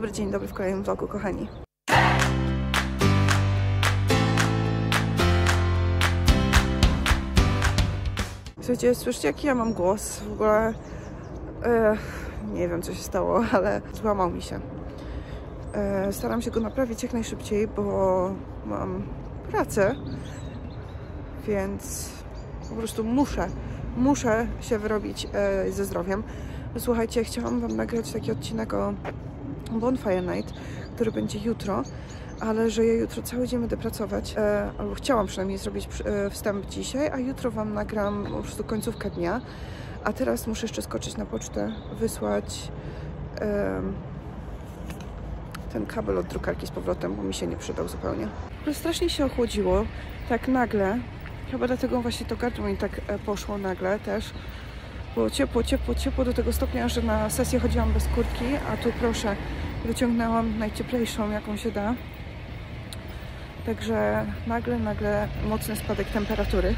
dzień dobry w kolejnym vlogu, kochani. Słuchajcie, słyszycie jaki ja mam głos? W ogóle nie wiem co się stało, ale złamał mi się. Staram się go naprawić jak najszybciej, bo mam pracę, więc po prostu muszę się wyrobić ze zdrowiem. Słuchajcie, chciałam wam nagrać taki odcinek o Bonfire Night, który będzie jutro, ale że ja jutro cały dzień będę pracować, albo chciałam przynajmniej zrobić wstęp dzisiaj, a jutro wam nagram po prostu końcówkę dnia, a teraz muszę jeszcze skoczyć na pocztę, wysłać ten kabel od drukarki z powrotem, bo mi się nie przydał zupełnie. Strasznie się ochłodziło, tak nagle, chyba dlatego właśnie to gardło mi tak poszło nagle też. Było ciepło do tego stopnia, że na sesję chodziłam bez kurtki, a tu proszę, wyciągnęłam najcieplejszą jaką się da. Także nagle mocny spadek temperatury.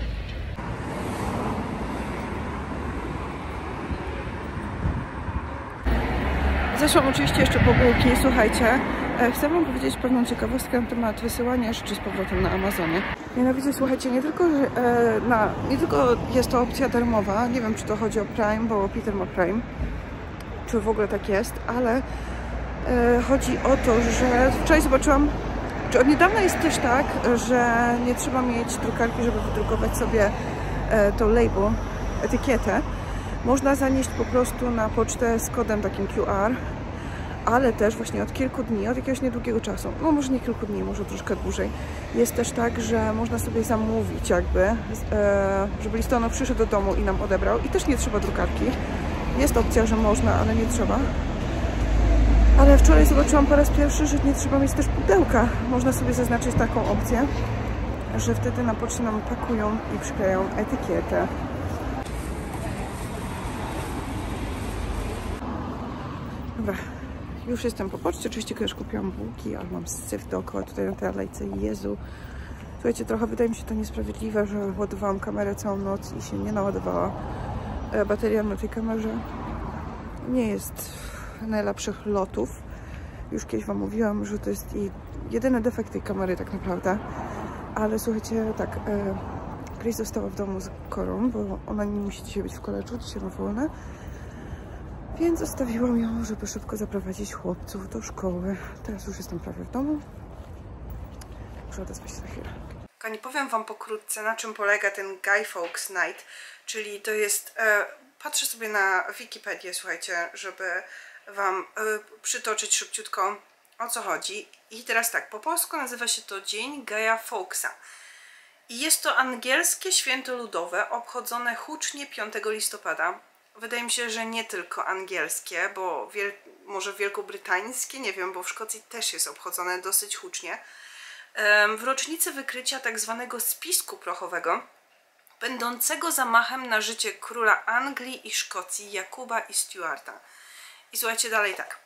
Zeszłam oczywiście jeszcze po bułki, słuchajcie. Chcę wam powiedzieć pewną ciekawostkę na temat wysyłania rzeczy z powrotem na Amazonie. Mianowicie, słuchajcie, nie tylko jest to opcja darmowa, nie wiem czy to chodzi o Prime, bo Peter ma Prime, czy w ogóle tak jest, ale chodzi o to, że wczoraj zobaczyłam, czy od niedawna jest też tak, że nie trzeba mieć drukarki, żeby wydrukować sobie tą label, etykietę. Można zanieść po prostu na pocztę z kodem takim QR, ale też właśnie od kilku dni, od jakiegoś niedługiego czasu, no może nie kilku dni, może troszkę dłużej, jest też tak, że można sobie zamówić jakby, żeby listonosz przyszedł do domu i nam odebrał i też nie trzeba drukarki. Jest opcja, że można, ale nie trzeba. Ale wczoraj zobaczyłam po raz pierwszy, że nie trzeba mieć też pudełka. Można sobie zaznaczyć taką opcję, że wtedy na poczcie nam pakują i przykleją etykietę. Dobra, już jestem po poczcie. Oczywiście już kupiłam bułki, ale mam syf dookoła tutaj na tej alejce. Jezu. Słuchajcie, trochę wydaje mi się to niesprawiedliwe, że ładowałam kamerę całą noc i się nie naładowała. Bateria na tej kamerze nie jest najlepszych lotów. Już kiedyś wam mówiłam, że to jest jedyny defekt tej kamery tak naprawdę. Ale słuchajcie, tak, Grace została w domu z Korą, bo ona nie musi dzisiaj być w koledżu, dzisiaj ma wolne. Więc zostawiłam ją, żeby szybko zaprowadzić chłopców do szkoły. Teraz już jestem prawie w domu. Muszę odezwać się za chwilę. Kochani, powiem wam pokrótce, na czym polega ten Guy Fawkes Night. Czyli to jest... patrzę sobie na Wikipedię, słuchajcie, żeby wam przytoczyć szybciutko, o co chodzi. I teraz tak, po polsku nazywa się to Dzień Guy'a Fawkesa. I jest to angielskie święto ludowe, obchodzone hucznie 5 listopada. Wydaje mi się, że nie tylko angielskie, bo może wielkobrytańskie, nie wiem, bo w Szkocji też jest obchodzone dosyć hucznie. W rocznicę wykrycia tak zwanego spisku prochowego, będącego zamachem na życie króla Anglii i Szkocji Jakuba i Stuarta. I słuchajcie dalej tak.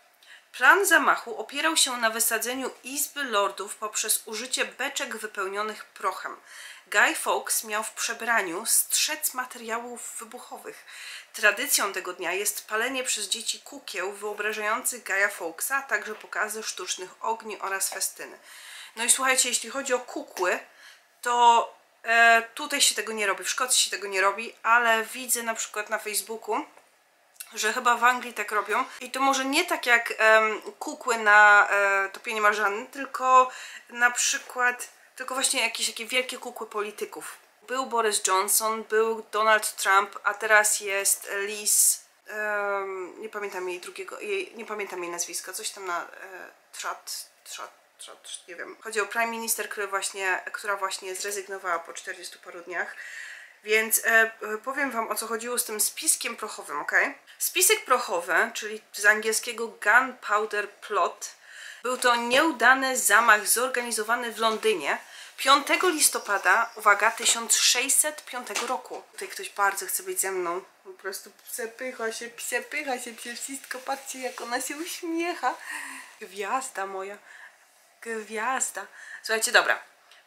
Plan zamachu opierał się na wysadzeniu Izby Lordów poprzez użycie beczek wypełnionych prochem. Guy Fawkes miał w przebraniu strzec materiałów wybuchowych. Tradycją tego dnia jest palenie przez dzieci kukieł wyobrażających Guy'a Fawkesa, a także pokazy sztucznych ogni oraz festyny. No i słuchajcie, jeśli chodzi o kukły, to tutaj się tego nie robi, w Szkocji się tego nie robi, ale widzę na przykład na Facebooku, że chyba w Anglii tak robią. I to może nie tak jak kukły na topienie marzanny, tylko na przykład, tylko właśnie jakieś takie wielkie kukły polityków. Był Boris Johnson, był Donald Trump, a teraz jest Liz, nie pamiętam nie pamiętam jej nazwiska, coś tam na nie wiem. Chodzi o prime minister, która właśnie zrezygnowała po 40 paru dniach. Więc powiem wam, o co chodziło z tym spiskiem prochowym, ok? Spisek prochowy, czyli z angielskiego Gunpowder Plot, był to nieudany zamach zorganizowany w Londynie 5 listopada, uwaga, 1605 roku. Tutaj ktoś bardzo chce być ze mną. Po prostu przepycha się przez wszystko. Patrzcie, jak ona się uśmiecha. Gwiazda moja. Gwiazda. Słuchajcie, dobra.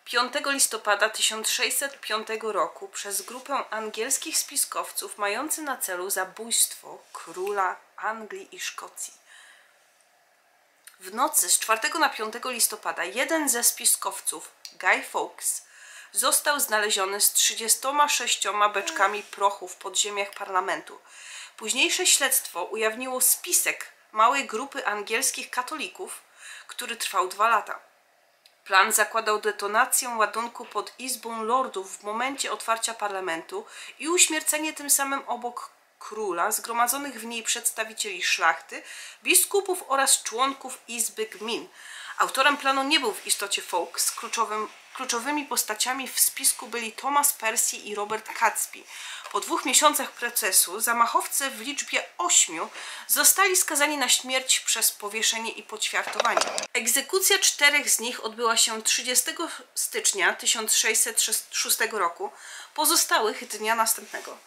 5 listopada 1605 roku przez grupę angielskich spiskowców mający na celu zabójstwo króla Anglii i Szkocji. W nocy z 4 na 5 listopada jeden ze spiskowców, Guy Fawkes, został znaleziony z 36 beczkami prochu w podziemiach parlamentu. Późniejsze śledztwo ujawniło spisek małej grupy angielskich katolików, który trwał 2 lata. Plan zakładał detonację ładunku pod Izbą Lordów w momencie otwarcia parlamentu i uśmiercenie tym samym obok króla zgromadzonych w niej przedstawicieli szlachty, biskupów oraz członków Izby Gmin. Autorem planu nie był w istocie Fawkes. Kluczowymi postaciami w spisku byli Thomas Percy i Robert Catesby. Po 2 miesiącach procesu zamachowcy w liczbie 8 zostali skazani na śmierć przez powieszenie i poćwiartowanie. Egzekucja 4 z nich odbyła się 30 stycznia 1606 roku, pozostałych dnia następnego.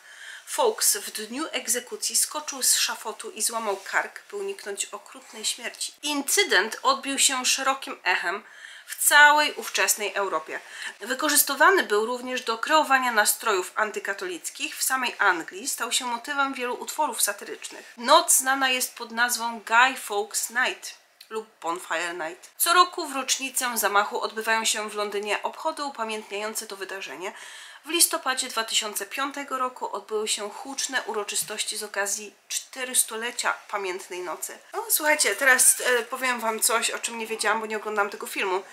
Fawkes w dniu egzekucji skoczył z szafotu i złamał kark, by uniknąć okrutnej śmierci. Incydent odbił się szerokim echem w całej ówczesnej Europie. Wykorzystywany był również do kreowania nastrojów antykatolickich. W samej Anglii stał się motywem wielu utworów satyrycznych. Noc znana jest pod nazwą Guy Fawkes Night lub Bonfire Night. Co roku w rocznicę zamachu odbywają się w Londynie obchody upamiętniające to wydarzenie. W listopadzie 2005 roku odbyły się huczne uroczystości z okazji 400-lecia pamiętnej nocy. O, słuchajcie, teraz powiem wam coś, o czym nie wiedziałam, bo nie oglądałam tego filmu.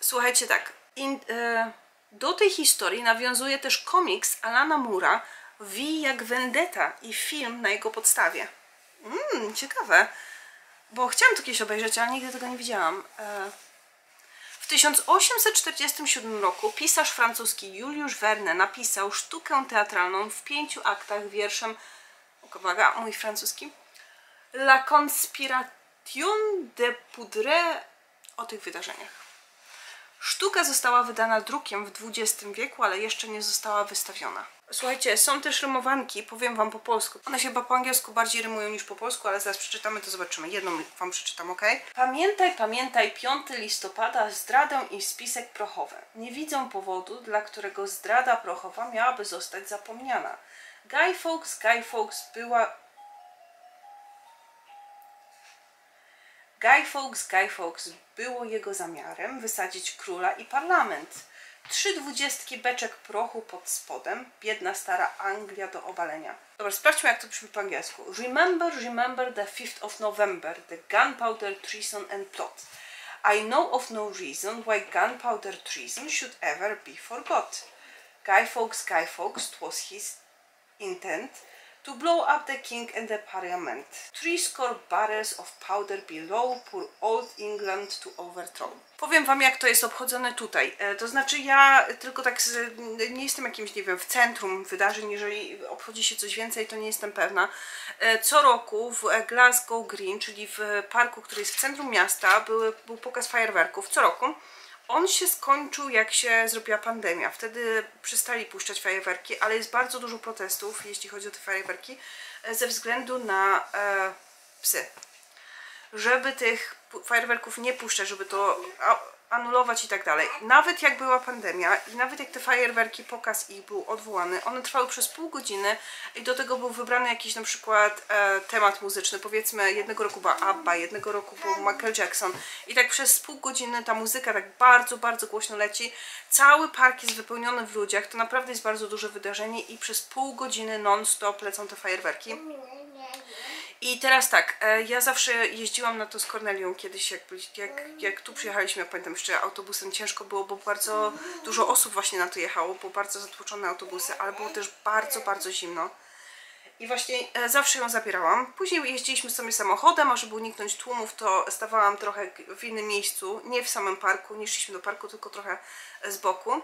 Słuchajcie, tak, do tej historii nawiązuje też komiks Alana Moore'a V jak Vendetta i film na jego podstawie. Ciekawe, bo chciałam to kiedyś obejrzeć, ale nigdy tego nie widziałam. W 1847 roku pisarz francuski Juliusz Verne napisał sztukę teatralną w 5 aktach wierszem, uwaga, mój francuski, La Conspiration de Poudre o tych wydarzeniach. Sztuka została wydana drukiem w XX wieku, ale jeszcze nie została wystawiona. Słuchajcie, są też rymowanki, powiem wam po polsku. One się chyba po angielsku bardziej rymują niż po polsku, ale zaraz przeczytamy, to zobaczymy. Jedną wam przeczytam, ok? Pamiętaj, pamiętaj, 5 listopada, zdradę i spisek prochowy. Nie widzę powodu, dla którego zdrada prochowa miałaby zostać zapomniana. Guy Fawkes było jego zamiarem wysadzić króla i parlament. 3/20 beczek prochu pod spodem, biedna stara Anglia do obalenia. Dobra, sprawdźmy, jak to brzmi po angielsku. Remember the 5th of November, the gunpowder treason and plot. I know of no reason why gunpowder treason should ever be forgot. Guy Fawkes, 'twas his intent to blow up the king and the parliament. 30 barrels of powder below, poor old England to overthrow. Powiem wam, jak to jest obchodzone tutaj. To znaczy, ja tylko tak nie jestem jakimś, nie wiem, w centrum wydarzeń. Jeżeli obchodzi się coś więcej, to nie jestem pewna. Co roku w Glasgow Green, czyli w parku, który jest w centrum miasta, był pokaz fajerwerków. Co roku. On się skończył, jak się zrobiła pandemia. Wtedy przestali puszczać fajerwerki, ale jest bardzo dużo protestów, jeśli chodzi o te fajerwerki, ze względu na psy. Żeby tych fajerwerków nie puszczać, żeby to anulować i tak dalej. Nawet jak była pandemia i nawet jak te fajerwerki, pokaz ich był odwołany, one trwały przez pół godziny i do tego był wybrany jakiś na przykład temat muzyczny. Powiedzmy, jednego roku była ABBA, jednego roku był Michael Jackson i tak przez pół godziny ta muzyka tak bardzo, bardzo głośno leci. Cały park jest wypełniony w ludziach, to naprawdę jest bardzo duże wydarzenie i przez pół godziny non-stop lecą te fajerwerki. I teraz tak, ja zawsze jeździłam na to z Kornelią kiedyś, jak tu przyjechaliśmy, ja pamiętam jeszcze autobusem, ciężko było, bo bardzo dużo osób właśnie na to jechało, było bardzo zatłoczone autobusy, ale było też bardzo, bardzo zimno. I właśnie zawsze ją zabierałam. Później jeździliśmy sobie samochodem, a żeby uniknąć tłumów, to stawałam trochę w innym miejscu, nie w samym parku, nie szliśmy do parku, tylko trochę z boku.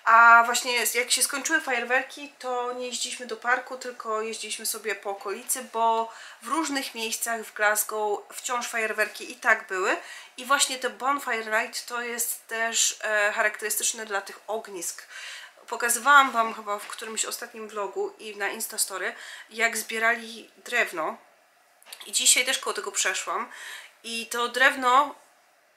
A właśnie jak się skończyły fajerwerki, to nie jeździliśmy do parku, tylko jeździliśmy sobie po okolicy, bo w różnych miejscach w Glasgow wciąż fajerwerki i tak były. I właśnie te Bonfire Night to jest też charakterystyczne dla tych ognisk. Pokazywałam wam chyba w którymś ostatnim vlogu i na Instastory, jak zbierali drewno. I dzisiaj też koło tego przeszłam. I to drewno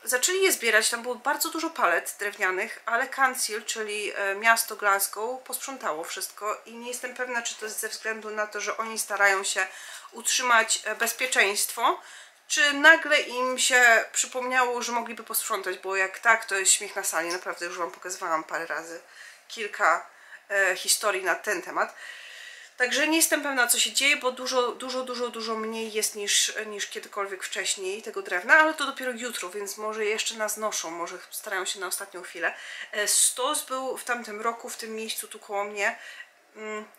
zaczęli je zbierać, tam było bardzo dużo palet drewnianych, ale Council, czyli miasto Glasgow, posprzątało wszystko i nie jestem pewna, czy to jest ze względu na to, że oni starają się utrzymać bezpieczeństwo, czy nagle im się przypomniało, że mogliby posprzątać, bo jak tak, to jest śmiech na sali. Naprawdę już wam pokazywałam parę razy kilka historii na ten temat. Także nie jestem pewna, co się dzieje, bo dużo mniej jest niż kiedykolwiek wcześniej tego drewna, ale to dopiero jutro, więc może jeszcze nas noszą, może starają się na ostatnią chwilę. Stos był w tamtym roku w tym miejscu tu koło mnie,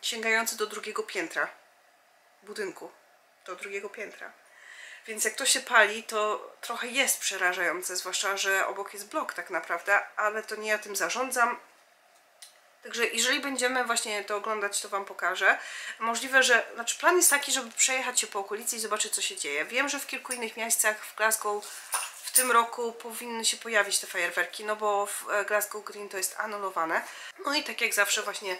sięgający do 2. piętra budynku, do 2. piętra. Więc jak to się pali, to trochę jest przerażające, zwłaszcza, że obok jest blok tak naprawdę, ale to nie ja tym zarządzam. Także jeżeli będziemy właśnie to oglądać, to wam pokażę. Możliwe, że... Znaczy plan jest taki, żeby przejechać się po okolicy i zobaczyć, co się dzieje. Wiem, że w kilku innych miejscach w Glasgow w tym roku powinny się pojawić te fajerwerki, no bo w Glasgow Green to jest anulowane. No i tak jak zawsze właśnie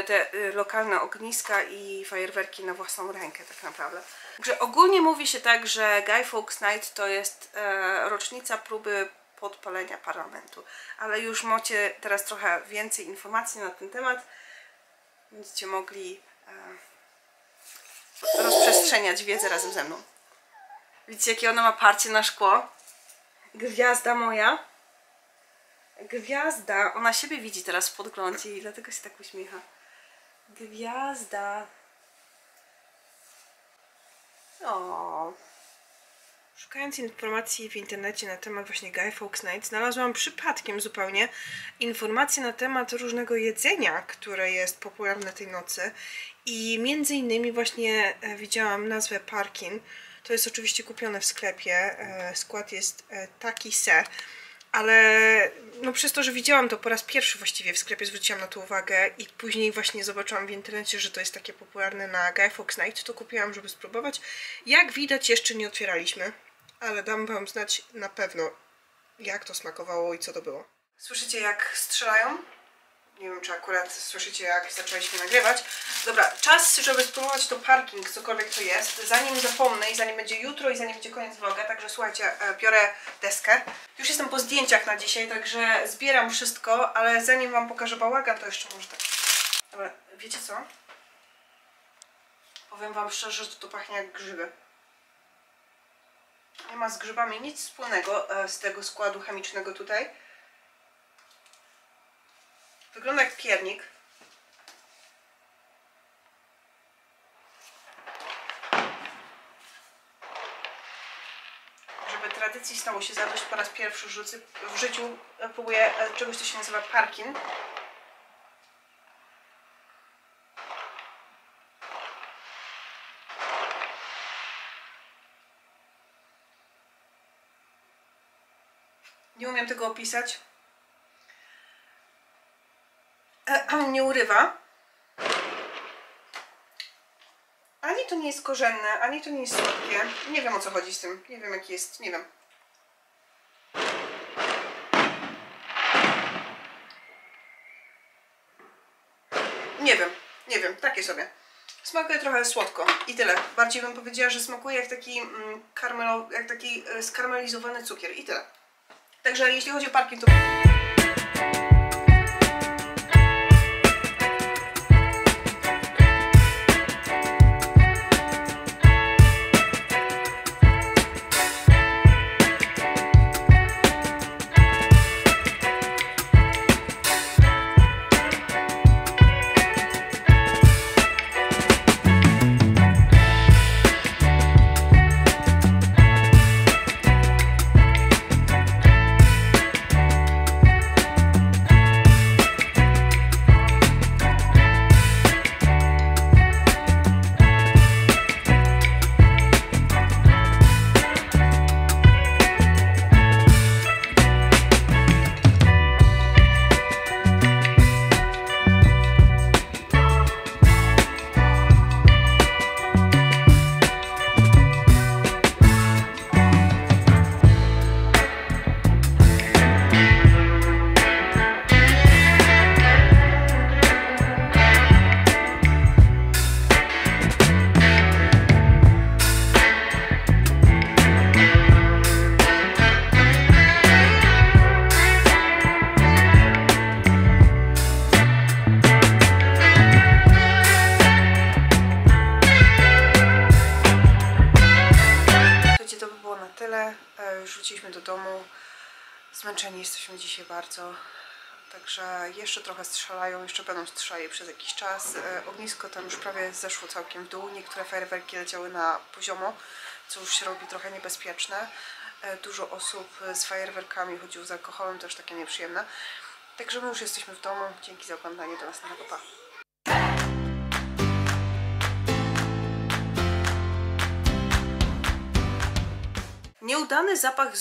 te lokalne ogniska i fajerwerki na własną rękę tak naprawdę. Także ogólnie mówi się tak, że Guy Fawkes Night to jest rocznica próby podpalenia parlamentu. Ale już macie teraz trochę więcej informacji na ten temat. Będziecie mogli rozprzestrzeniać wiedzę razem ze mną. Widzicie, jakie ona ma parcie na szkło? Gwiazda moja. Gwiazda. Ona siebie widzi teraz w podglądzie i dlatego się tak uśmiecha. Gwiazda. O. Szukając informacji w internecie na temat właśnie Guy Fawkes Night, znalazłam przypadkiem zupełnie informacje na temat różnego jedzenia, które jest popularne tej nocy. I między innymi właśnie widziałam nazwę Parkin. To jest oczywiście kupione w sklepie. Skład jest taki se. Ale no przez to, że widziałam to po raz pierwszy właściwie w sklepie, zwróciłam na to uwagę i później właśnie zobaczyłam w internecie, że to jest takie popularne na Guy Fawkes Night, to kupiłam, żeby spróbować. Jak widać, jeszcze nie otwieraliśmy, ale dam wam znać na pewno, jak to smakowało i co to było. Słyszycie, jak strzelają? Nie wiem, czy akurat słyszycie, jak zaczęliśmy nagrywać. Dobra, czas, żeby spróbować to Parking, cokolwiek to jest, zanim zapomnę i zanim będzie jutro i zanim będzie koniec vloga, także słuchajcie, biorę deskę. Już jestem po zdjęciach na dzisiaj, także zbieram wszystko, ale zanim wam pokażę bałagan, to jeszcze może tak. Dobra, wiecie co? Powiem wam szczerze, że to pachnie jak grzyby. Nie ma z grzybami nic wspólnego z tego składu chemicznego tutaj. Wygląda jak piernik. Żeby tradycji stało się zadość, po raz pierwszy w życiu próbuję czegoś, co się nazywa Parkin. Nie umiem tego opisać. Nie urywa. Ani to nie jest korzenne, ani to nie jest słodkie. Nie wiem, o co chodzi z tym. Nie wiem, jaki jest. Nie wiem. Nie wiem. Takie sobie. Smakuje trochę słodko i tyle. Bardziej bym powiedziała, że smakuje jak taki skarmelizowany cukier i tyle. Także jeśli chodzi o Parkin, to... wróciliśmy do domu. Zmęczeni jesteśmy dzisiaj bardzo. Także jeszcze trochę strzelają, jeszcze będą strzelali przez jakiś czas. Ognisko tam już prawie zeszło całkiem w dół. Niektóre fajerwerki leciały na poziomo, co już się robi trochę niebezpieczne. Dużo osób z fajerwerkami chodziło z alkoholem, też takie nieprzyjemne. Także my już jesteśmy w domu. Dzięki za oglądanie, do następnego, pa! Nieudany zapach